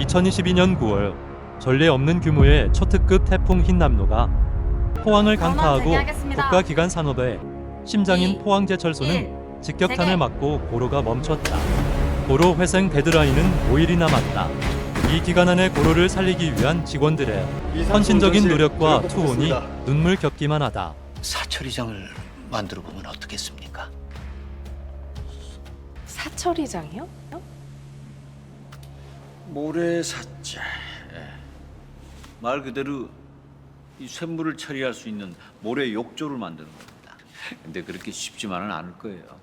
2022년 9월 전례 없는 규모의 초특급 태풍 흰남노가 포항을 강타하고 국가기관 산업의 심장인 포항제철소는 직격탄을 맞고 고로가 멈췄다. 고로 회생 데드라인은 5일이 남았다. 이 기간 안에 고로를 살리기 위한 직원들의 헌신적인 노력과 투혼이 눈물 겪기만 하다. 사철이장을 만들어 보면 어떻겠습니까? 사철이장이요? 모래사자. 말 그대로 이 쇳물을 처리할 수 있는 모래 욕조를 만드는 겁니다. 근데 그렇게 쉽지만은 않을 거예요.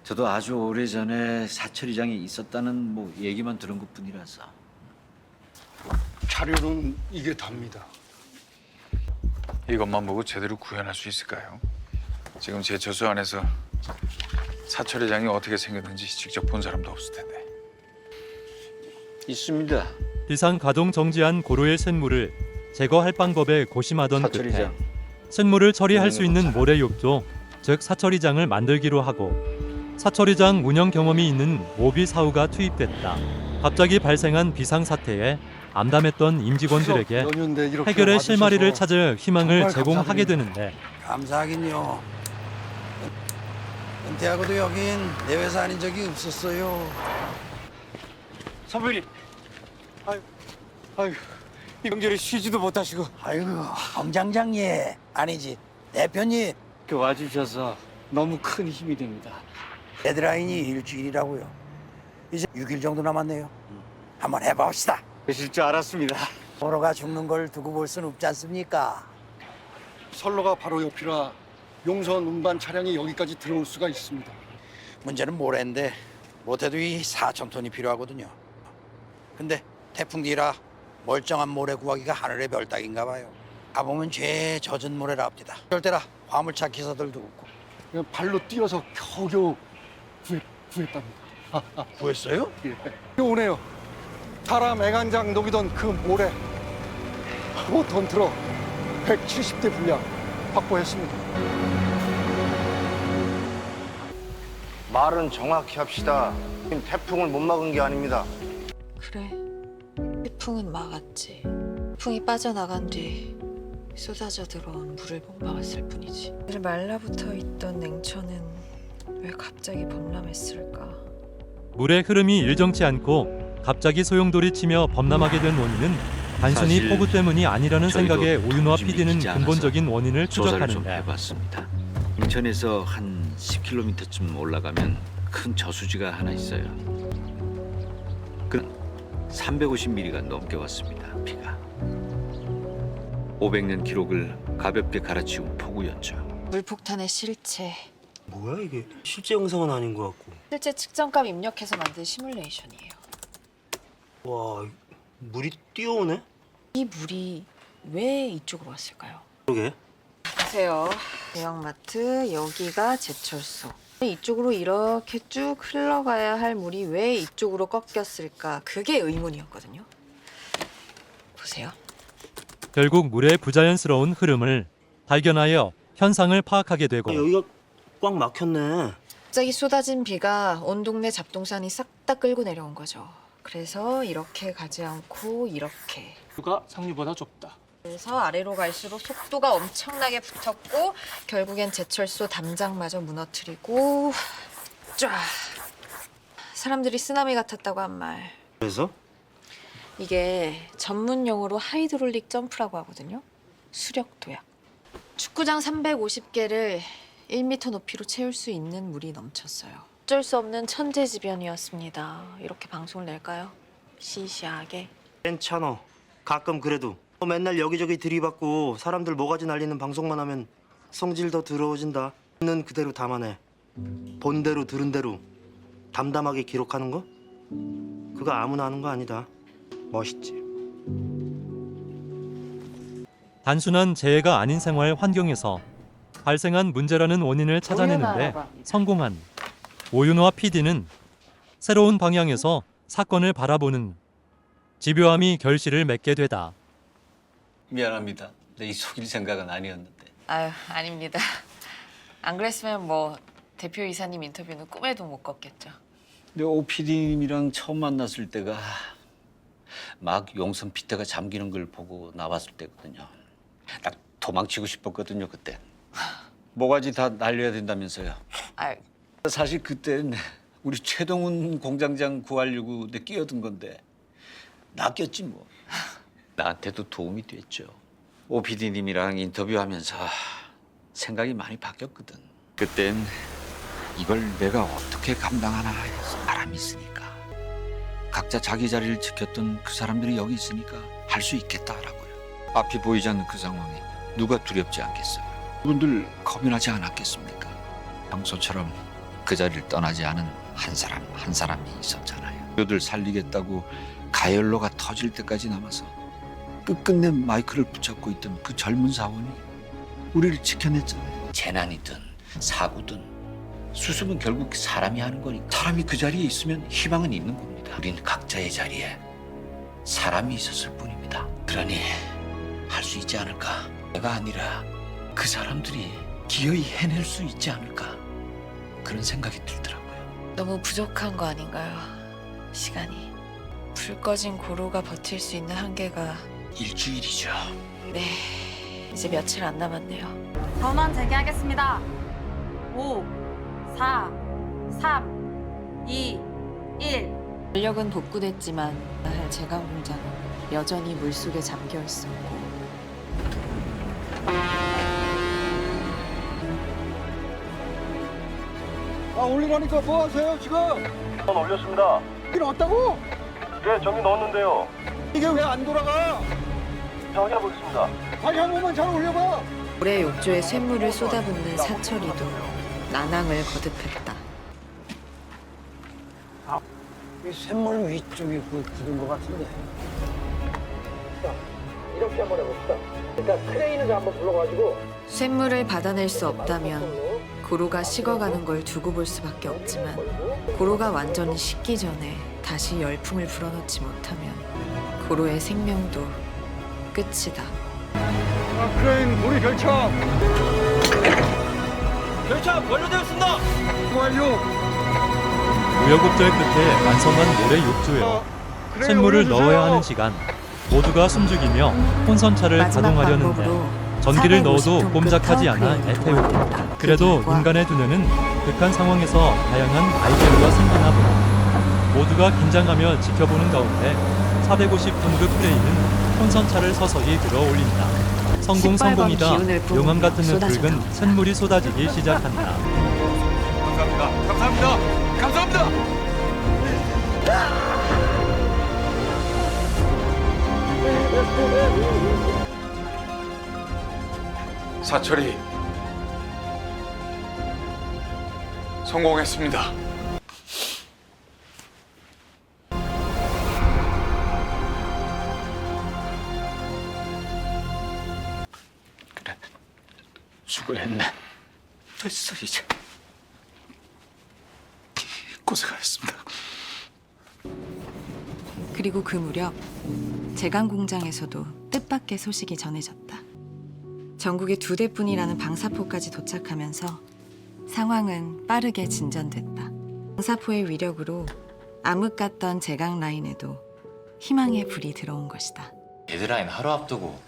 저도 아주 오래전에 사철이장이 있었다는 얘기만 들은 것뿐이라서. 자료는 이게 답니다. 이것만 보고 제대로 구현할 수 있을까요? 지금 제철소 안에서 사철회장이 어떻게 생겼는지 직접 본 사람도 없을 텐데. 있습니다. 비상 가동 정지한 고로의 쇳물을 제거할 방법에 고심하던 끝에 사철이장. 쇳물을 처리할 수 있는 모래 욕조, 즉 사철이장을 만들기로 하고 사철이장 운영 경험이 있는 모비 사후가 투입됐다. 갑자기 발생한 비상 사태에 암담했던 임직원들에게 연휴인데 이렇게 해결의 와주셔서 실마리를 찾을 희망을 정말 제공하게 감사드립니다. 되는데 감사하긴요. 은퇴하고도 여긴 내 회사 아닌 적이 없었어요. 선배님, 아유, 이 명절에 쉬지도 못하시고 아이고, 엄장장님 아니지 대표님. 이렇게 와주셔서 너무 큰 힘이 됩니다. 데드라인이 일주일이라고요. 이제 6일 정도 남았네요. 한번 해봅시다. 되실 줄 알았습니다. 서로가 죽는 걸 두고 볼 순 없지 않습니까? 선로가 바로 옆이라 용선 운반 차량이 여기까지 들어올 수가 있습니다. 문제는 모래인데 못해도 이 4,000톤이 필요하거든요. 근데 태풍 뒤라 멀쩡한 모래 구하기가 하늘의 별 따기인가 봐요. 가보면 죄 젖은 모래라 합니다. 그럴 때라 화물차 기사들도 없고. 그냥 발로 뛰어서 겨우겨우 구했답니다. 구했어요? 예. 오네요. 사람 애간장 녹이던 그 모래 5톤 트럭 170대 분량 확보했습니다. 말은 정확히 합시다. 태풍을 못 막은 게 아닙니다. 그래. 태풍은 막았지. 태풍이 빠져나간 뒤 쏟아져 들어온 물을 못 막았을 뿐이지. 말라붙어 있던 냉천은 왜 갑자기 범람했을까? 물의 흐름이 일정치 않고 갑자기 소용돌이 치며 범람하게 된 원인은 단순히 사실 폭우 때문이 아니라는 저희도 생각에 오윤화 요즘 PD는 익히지 않아서 근본적인 원인을 조사를 좀 추적하는데 해봤습니다. 인천에서 한 10km쯤 올라가면 큰 저수지가 하나 있어요. 그 350mm가 넘게 왔습니다. 비가. 500년 기록을 가볍게 갈아치운 폭우였죠. 물폭탄의 실체. 뭐야 이게 실제 영상은 아닌 것 같고. 실제 측정값 입력해서 만든 시뮬레이션이에요. 와 물이 뛰어오네. 이 물이 왜 이쪽으로 왔을까요? 그러게. 보세요. 대형마트, 여기가 제철소. 이쪽으로 이렇게 쭉 흘러가야 할 물이 왜 이쪽으로 꺾였을까? 그게 의문이었거든요. 보세요. 결국 물의 부자연스러운 흐름을 발견하여 현상을 파악하게 되고 여기가 꽉 막혔네. 갑자기 쏟아진 비가 온 동네 잡동산이 싹 다 끌고 내려온 거죠. 그래서 이렇게 가지 않고 이렇게. 누가 상류보다 좁다. 그래서 아래로 갈수록 속도가 엄청나게 붙었고 결국엔 제철소 담장마저 무너뜨리고 쫙. 사람들이 쓰나미 같았다고 한 말. 그래서? 이게 전문 용어로 하이드롤릭 점프라고 하거든요. 수력 도약. 축구장 350개를 1m 높이로 채울 수 있는 물이 넘쳤어요. 어쩔 수 없는 천재지변이었습니다. 이렇게 방송을 낼까요? 시시하게. 괜찮아. 가끔 그래도 맨날 여기저기 들이받고 사람들 모가지 날리는 방송만 하면 성질 더 더러워진다. 있는 그대로 담아내. 본대로 들은 대로 담담하게 기록하는 거? 그거 아무나 하는 거 아니다. 멋있지. 단순한 재해가 아닌 생활 환경에서 발생한 문제라는 원인을 찾아내는데 성공한 오윤화 PD는 새로운 방향에서 사건을 바라보는 집요함이 결실을 맺게 되다. 미안합니다. 내 이 속일 생각은 아니었는데. 아유, 아닙니다. 안 그랬으면 뭐 대표 이사님 인터뷰는 꿈에도 못 꿨겠죠. 근데 OPD님이랑 처음 만났을 때가 막 용선 핏대가 잠기는 걸 보고 나왔을 때거든요. 딱 도망치고 싶었거든요, 그때. 모가지 다 날려야 된다면서요. 아, 사실 그땐 우리 최동훈 공장장 구하려고 내 끼어든 건데 낚였지 뭐. 나한테도 도움이 됐죠. 오 PD님이랑 인터뷰하면서 생각이 많이 바뀌었거든. 그땐 이걸 내가 어떻게 감당하나 해서 바람이 있으니까. 각자 자기 자리를 지켰던 그 사람들이 여기 있으니까 할 수 있겠다라고요. 앞이 보이지 않는 그 상황에 누가 두렵지 않겠어요. 그분들 겁이 나지 않았겠습니까? 평소처럼 그 자리를 떠나지 않은 한 사람 한 사람이 있었잖아요. 그들 살리겠다고 가열로가 터질 때까지 남아서 끝끝내 마이크를 붙잡고 있던 그 젊은 사원이 우리를 지켜냈잖아요. 재난이든 사고든 수습은 결국 사람이 하는 거니까. 사람이 그 자리에 있으면 희망은 있는 겁니다. 우린 각자의 자리에 사람이 있었을 뿐입니다. 그러니 할 수 있지 않을까? 내가 아니라 그 사람들이 기어이 해낼 수 있지 않을까? 그런 생각이 들더라고요. 너무 부족한 거 아닌가요? 시간이. 불 꺼진 고로가 버틸 수 있는 한계가 일주일이죠. 네, 이제 며칠 안 남았네요. 전원 재개하겠습니다. 5, 4, 3, 2, 1. 전력은 복구됐지만 제강 공장은 여전히 물속에 잠겨 있었고 아 올리라니까 뭐 하세요 지금? 전 올렸습니다. 길 왔다고? 예, 정리 넣었는데요. 이게 왜 안 돌아가? 확인해 보겠습니다. 방향 보면 잘 올려봐. 모래 욕조에 쇳물을 쏟아붓는 사철이도 난항을 거듭했다. 이 샘물 위쪽이 굳은 것 같은데. 자, 이렇게 한번 해봅시다. 일단 크레인을 한번 불러가지고. 쇳물을 받아낼 수 없다면 고로가 식어가는 걸 두고 볼 수밖에 없지만 고로가 완전히 식기 전에 다시 열풍을 불어넣지 못하면 고로의 생명도 끝이다. 아, 크레인 우리 결착. 결착 완료되었습니다. 완료. 우여곡절 끝에 완성한 모래 욕조에 크레인 쇳물을 올려주세요. 넣어야 하는 시간 모두가 숨죽이며 혼선차를 마지막 가동하려는데 방법으로 전기를 넣어도 450톤급 꼼짝하지 않아 타워크레인을 애태우고 도입했다. 그래도 그 결과 인간의 두뇌는 극한 상황에서 다양한 아이디어가 생기나 보다. 모두가 긴장하며 지켜보는 가운데 450톤급 크레인은 혼선차를 서서히 들어 올린다. 성공 시뻘건 성공이다. 기운을 뿜으며 용암 같은 쏟아져 붉은 나온다. 쇳물이 쏟아지기 시작한다. 감사합니다. 감사합니다. 감사합니다. 사철이 성공했습니다. 그래, 수고했네. 됐어 이제. 고생하셨습니다. 그리고 그 무렵 제강 공장에서도 뜻밖의 소식이 전해졌다. 전국에 2대뿐이라는 방사포까지 도착하면서 상황은 빠르게 진전됐다. 방사포의 위력으로 암흑 같던 제강 라인에도 희망의 불이 들어온 것이다. 데드라인 하루 앞두고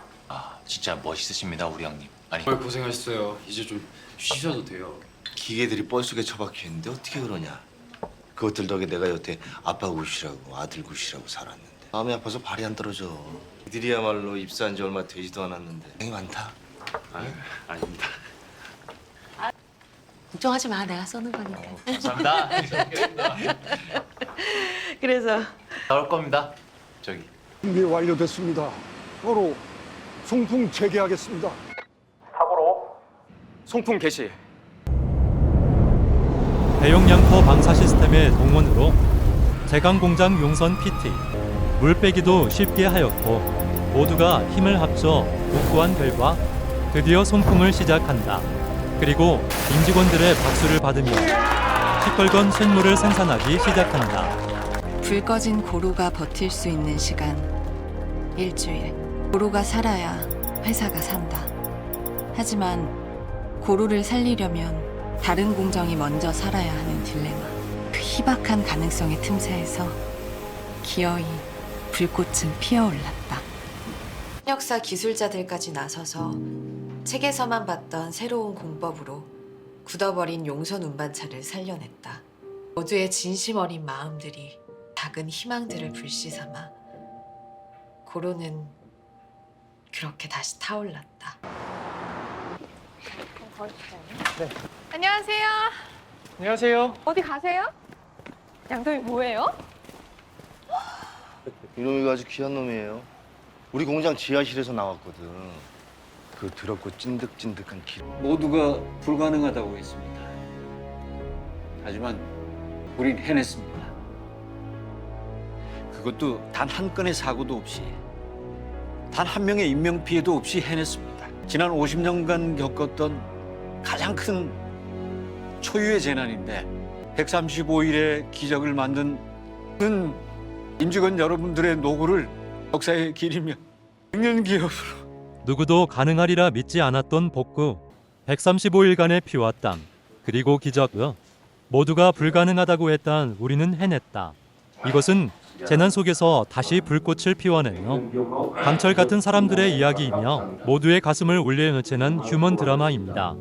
진짜 멋있으십니다 우리 형님. 아니 고생하셨어요. 이제 좀 쉬셔도 돼요. 기계들이 뻘속에 처박혀 있는데 어떻게 그러냐? 그것들 덕에 내가 여태 아빠 굿이라고 아들 굿이라고 살았는데 마음이 아파서 발이 안 떨어져. 이들이야말로 입사한 지 얼마 되지도 않았는데 고생이 많다. 아닙니다. 걱정하지 마, 내가 써는 거니까. 감사합니다. 그래서 나올 겁니다. 저기 준비 완료됐습니다. 바로 송풍 재개하겠습니다. 송풍 개시. 대용 양포 방사 시스템의 동원으로 제강 공장 용선 PT 물빼기도 쉽게 하였고 모두가 힘을 합쳐 복구한 결과 드디어 송풍을 시작한다. 그리고 임직원들의 박수를 받으며 시뻘건 쇳물을 생산하기 시작한다. 불 꺼진 고로가 버틸 수 있는 시간 일주일. 고로가 살아야 회사가 산다. 하지만 고로를 살리려면 다른 공정이 먼저 살아야 하는 딜레마. 그 희박한 가능성의 틈새에서 기어이 불꽃은 피어올랐다. 역사 기술자들까지 나서서 책에서만 봤던 새로운 공법으로 굳어버린 용선 운반차를 살려냈다. 모두의 진심 어린 마음들이 작은 희망들을 불씨삼아 고로는 그렇게 다시 타올랐다. 안녕하세요. 안녕하세요. 어디 가세요? 양동이 뭐예요? 이놈이가 아주 귀한 놈이에요. 우리 공장 지하실에서 나왔거든. 그 더럽고 찐득찐득한 기. 모두가 불가능하다고 했습니다. 하지만 우린 해냈습니다. 그것도 단 한 건의 사고도 없이, 단 한 명의 인명 피해도 없이 해냈습니다. 지난 50년간 겪었던 가장 큰 초유의 재난인데 135일의 기적을 만든 임직원 여러분들의 노고를 역사에 기리며 백년 기업으로 누구도 가능하리라 믿지 않았던 복구. 135일간의 피와 땀, 그리고 기적을 모두가 불가능하다고 했던 우리는 해냈다. 이것은 재난 속에서 다시 불꽃을 피워내며 강철 같은 사람들의 이야기이며 모두의 가슴을 울리는 휴먼 드라마입니다.